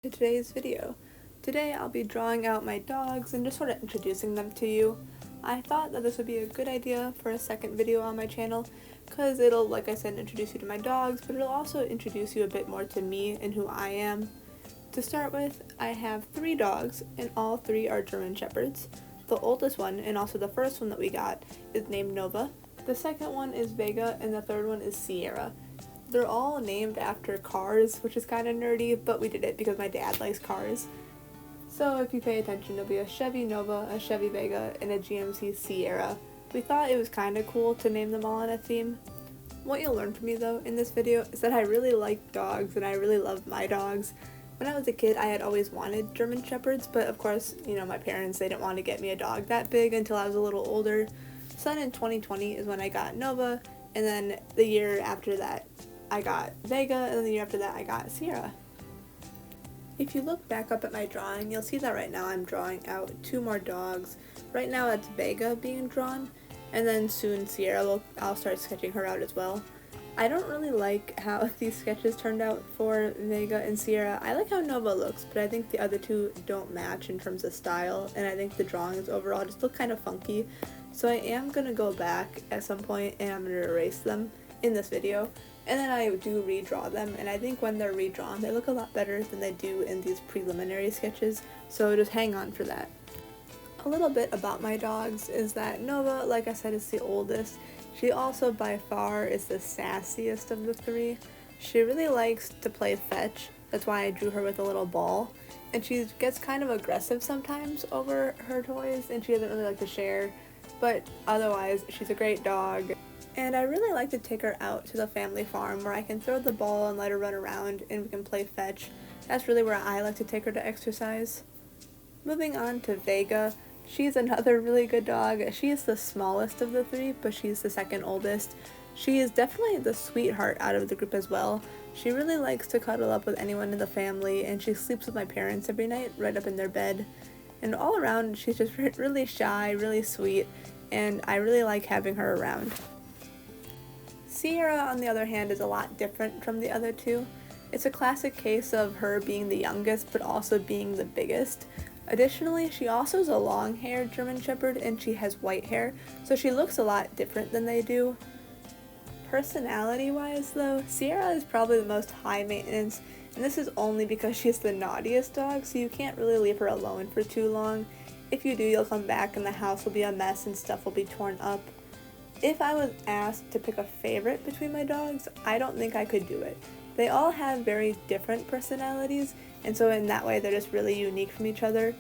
to today's video. Today I'll be drawing out my dogs and just sort of introducing them to you. I thought that this would be a good idea for a second video on my channel because it'll, like I said, introduce you to my dogs, but it'll also introduce you a bit more to me and who I am. To start with, I have 3 dogs and all 3 are German Shepherds. The oldest one, and also the first one that we got, is named Nova. The second one is Vega and the third one is Sierra. They're all named after cars, which is kind of nerdy, but we did it because my dad likes cars. So if you pay attention, there'll be a Chevy Nova, a Chevy Vega, and a GMC Sierra. We thought it was kind of cool to name them all in a theme. What you'll learn from me though in this video is that I really like dogs and I really love my dogs. When I was a kid, I had always wanted German Shepherds, but of course, my parents, they didn't want to get me a dog that big until I was a little older. So then in 2020 is when I got Nova, and then the year after that, I got Vega, and then the year after that I got Sierra. If you look back up at my drawing, you'll see that right now I'm drawing out 2 more dogs. Right now that's Vega being drawn, and then soon Sierra, I'll start sketching her out as well. I don't really like how these sketches turned out for Vega and Sierra. I like how Nova looks, but I think the other 2 don't match in terms of style, and I think the drawings overall just look kind of funky. So I am going to go back at some point and I'm going to erase them in this video. And then I do redraw them, and I think when they're redrawn, they look a lot better than they do in these preliminary sketches, so just hang on for that. A little bit about my dogs is that Nova, like I said, is the oldest. She also by far is the sassiest of the 3. She really likes to play fetch, that's why I drew her with a little ball, and she gets kind of aggressive sometimes over her toys, and she doesn't really like to share, but otherwise she's a great dog. And I really like to take her out to the family farm where I can throw the ball and let her run around and we can play fetch. That's really where I like to take her to exercise. Moving on to Vega, she's another really good dog. She is the smallest of the 3, but she's the second oldest. She is definitely the sweetheart out of the group as well. She really likes to cuddle up with anyone in the family, and she sleeps with my parents every night right up in their bed. And all around, she's just really shy, really sweet, and I really like having her around. Sierra, on the other hand, is a lot different from the other 2. It's a classic case of her being the youngest, but also being the biggest. Additionally, she also is a long-haired German Shepherd, and she has white hair, so she looks a lot different than they do. Personality-wise, though, Sierra is probably the most high maintenance, and this is only because she's the naughtiest dog, so you can't really leave her alone for too long. If you do, you'll come back and the house will be a mess and stuff will be torn up. If I was asked to pick a favorite between my dogs, I don't think I could do it. They all have very different personalities, and so in that way they're just really unique from each other.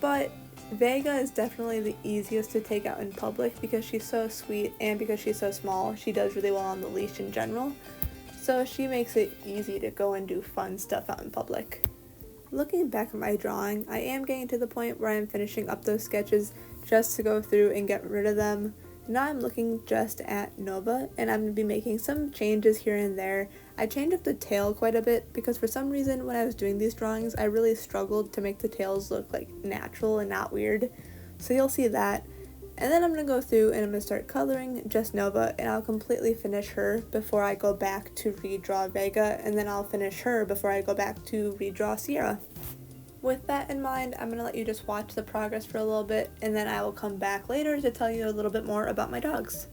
But Vega is definitely the easiest to take out in public because she's so sweet, and because she's so small, she does really well on the leash in general. So she makes it easy to go and do fun stuff out in public. Looking back at my drawing, I am getting to the point where I'm finishing up those sketches just to go through and get rid of them. Now I'm looking just at Nova, and I'm going to be making some changes here and there. I changed up the tail quite a bit because for some reason when I was doing these drawings I really struggled to make the tails look like natural and not weird. So you'll see that. And then I'm going to go through and I'm going to start coloring just Nova, and I'll completely finish her before I go back to redraw Vega, and then I'll finish her before I go back to redraw Sierra. With that in mind, I'm going to let you just watch the progress for a little bit, and then I will come back later to tell you a little bit more about my dogs.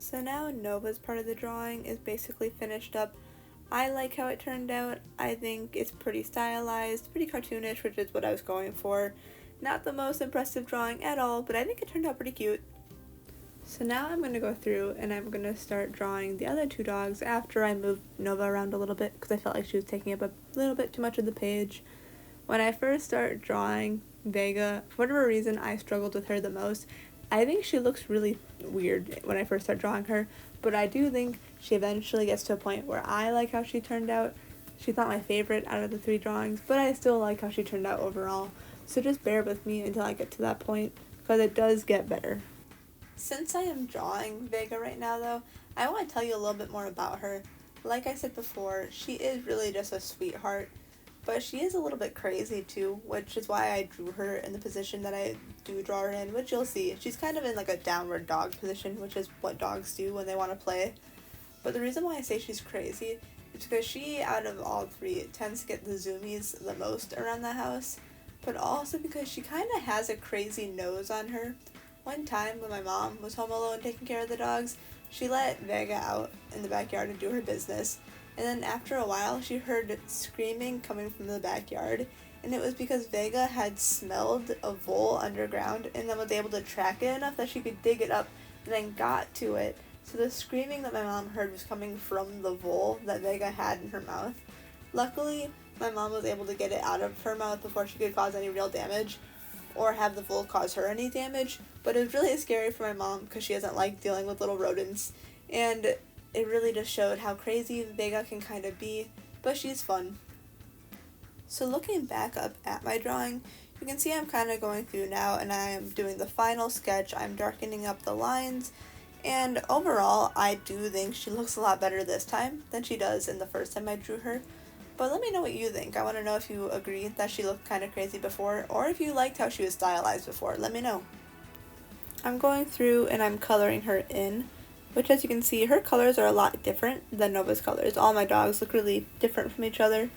So now Nova's part of the drawing is basically finished up. I like how it turned out. I think it's pretty stylized, pretty cartoonish, which is what I was going for. Not the most impressive drawing at all, but I think it turned out pretty cute. So now I'm going to go through and I'm going to start drawing the other two dogs after I moved Nova around a little bit because I felt like she was taking up a little bit too much of the page. When I first started drawing Vega, for whatever reason, I struggled with her the most. I think she looks really weird when I first start drawing her, but I do think she eventually gets to a point where I like how she turned out. She's not my favorite out of the three drawings, but I still like how she turned out overall. So just bear with me until I get to that point, because it does get better. Since I am drawing Vega right now though, I want to tell you a little bit more about her. Like I said before, she is really just a sweetheart, but she is a little bit crazy too, which is why I drew her in the position that I do draw her in, which you'll see. She's kind of in like a downward dog position, which is what dogs do when they want to play. But the reason why I say she's crazy is because she, out of all three, tends to get the zoomies the most around the house, but also because she kind of has a crazy nose on her. One time when my mom was home alone taking care of the dogs, she let Vega out in the backyard to do her business, and then after a while she heard screaming coming from the backyard, and it was because Vega had smelled a vole underground and then was able to track it enough that she could dig it up and then got to it. So the screaming that my mom heard was coming from the vole that Vega had in her mouth. Luckily, my mom was able to get it out of her mouth before she could cause any real damage or have the vole cause her any damage, but it was really scary for my mom because she doesn't like dealing with little rodents, and it really just showed how crazy Vega can kind of be, but she's fun. So looking back up at my drawing, you can see I'm kind of going through now and I am doing the final sketch. I'm darkening up the lines, and overall I do think she looks a lot better this time than she does in the first time I drew her. But let me know what you think. I want to know if you agree that she looked kind of crazy before, or if you liked how she was stylized before. Let me know. I'm going through and I'm coloring her in, which as you can see, her colors are a lot different than Nova's colors. All my dogs look really different from each other.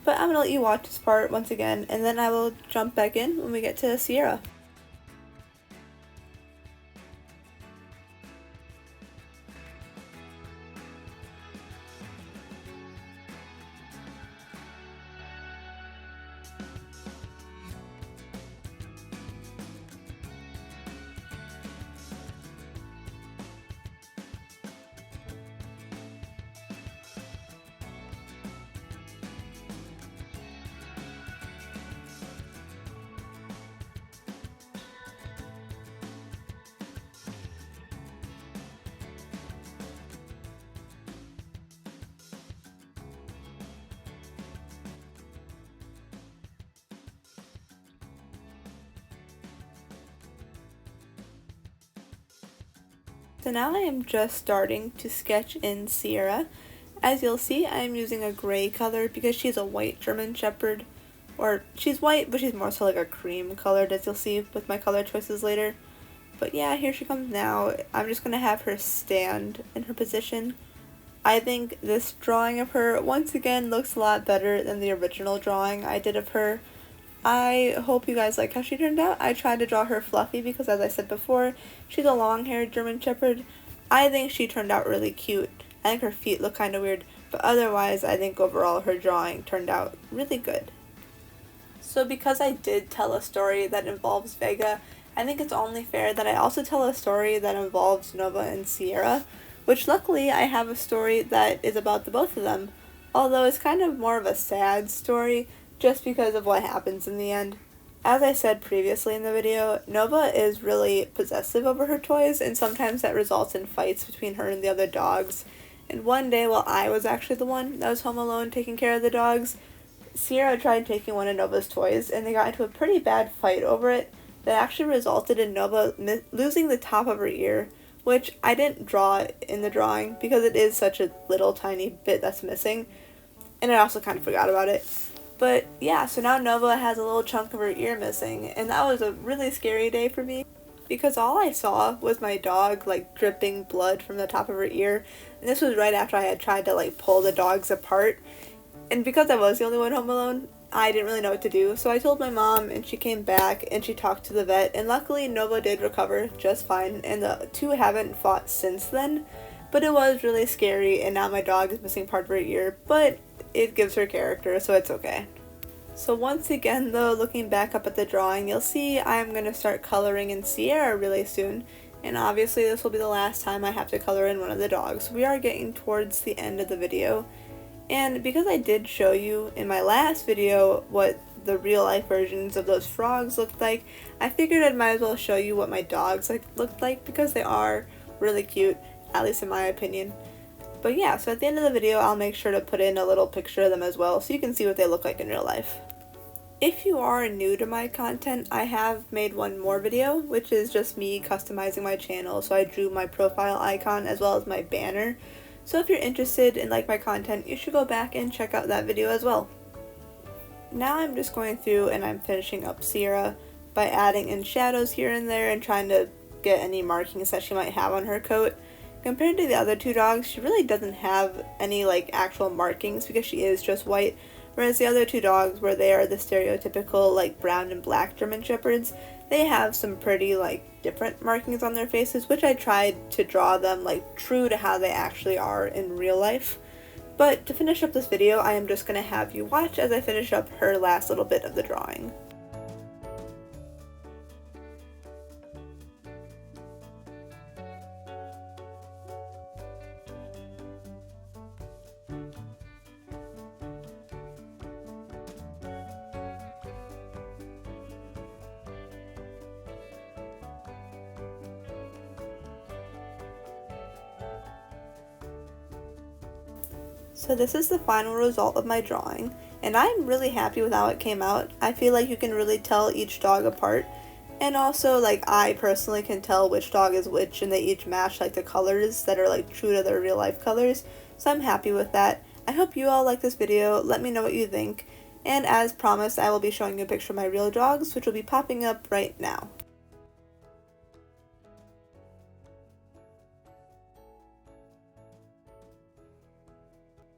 But I'm going to let you watch this part once again, and then I will jump back in when we get to Sierra. So now I am just starting to sketch in Sierra. As you'll see, I am using a gray color because she's a white German Shepherd. Or, she's white, but she's more so like a cream colored, as you'll see with my color choices later. But yeah, here she comes now. I'm just going to have her stand in her position. I think this drawing of her, once again, looks a lot better than the original drawing I did of her. I hope you guys like how she turned out. I tried to draw her fluffy because, as I said before, she's a long-haired German Shepherd. I think she turned out really cute. I think her feet look kind of weird, but otherwise I think overall her drawing turned out really good. So because I did tell a story that involves Vega, I think it's only fair that I also tell a story that involves Nova and Sierra, which luckily I have a story that is about the both of them, although it's kind of more of a sad story just because of what happens in the end. As I said previously in the video, Nova is really possessive over her toys, and sometimes that results in fights between her and the other dogs. And one day, while I was actually the one that was home alone taking care of the dogs, Sierra tried taking one of Nova's toys, and they got into a pretty bad fight over it that actually resulted in Nova losing the top of her ear, which I didn't draw in the drawing because it is such a little tiny bit that's missing, and I also kind of forgot about it. But yeah, so now Nova has a little chunk of her ear missing, and that was a really scary day for me because all I saw was my dog like dripping blood from the top of her ear, and this was right after I had tried to like pull the dogs apart. And because I was the only one home alone, I didn't really know what to do, so I told my mom, and she came back and she talked to the vet, and luckily Nova did recover just fine, and the two haven't fought since then. But it was really scary, and now my dog is missing part of her ear, but it gives her character, so it's okay. So once again though, looking back up at the drawing, you'll see I'm going to start coloring in Sierra really soon, and obviously this will be the last time I have to color in one of the dogs. We are getting towards the end of the video. And because I did show you in my last video what the real life versions of those frogs looked like, I figured I might as well show you what my dogs looked like, because they are really cute, at least in my opinion. But yeah, so at the end of the video I'll make sure to put in a little picture of them as well so you can see what they look like in real life. If you are new to my content, I have made one more video, which is just me customizing my channel. So I drew my profile icon as well as my banner. So if you're interested in my content, you should go back and check out that video as well. Now I'm just going through and I'm finishing up Sierra by adding in shadows here and there and trying to get any markings that she might have on her coat. Compared to the other two dogs, she really doesn't have any actual markings because she is just white, whereas the other two dogs, where they are the stereotypical brown and black German Shepherds, they have some pretty different markings on their faces, which I tried to draw them true to how they actually are in real life. But to finish up this video, I am just going to have you watch as I finish up her last little bit of the drawing. So this is the final result of my drawing, and I'm really happy with how it came out. I feel like you can really tell each dog apart, and also I personally can tell which dog is which, and they each match the colors that are true to their real life colors, so I'm happy with that. I hope you all like this video. Let me know what you think, and as promised, I will be showing you a picture of my real dogs, which will be popping up right now.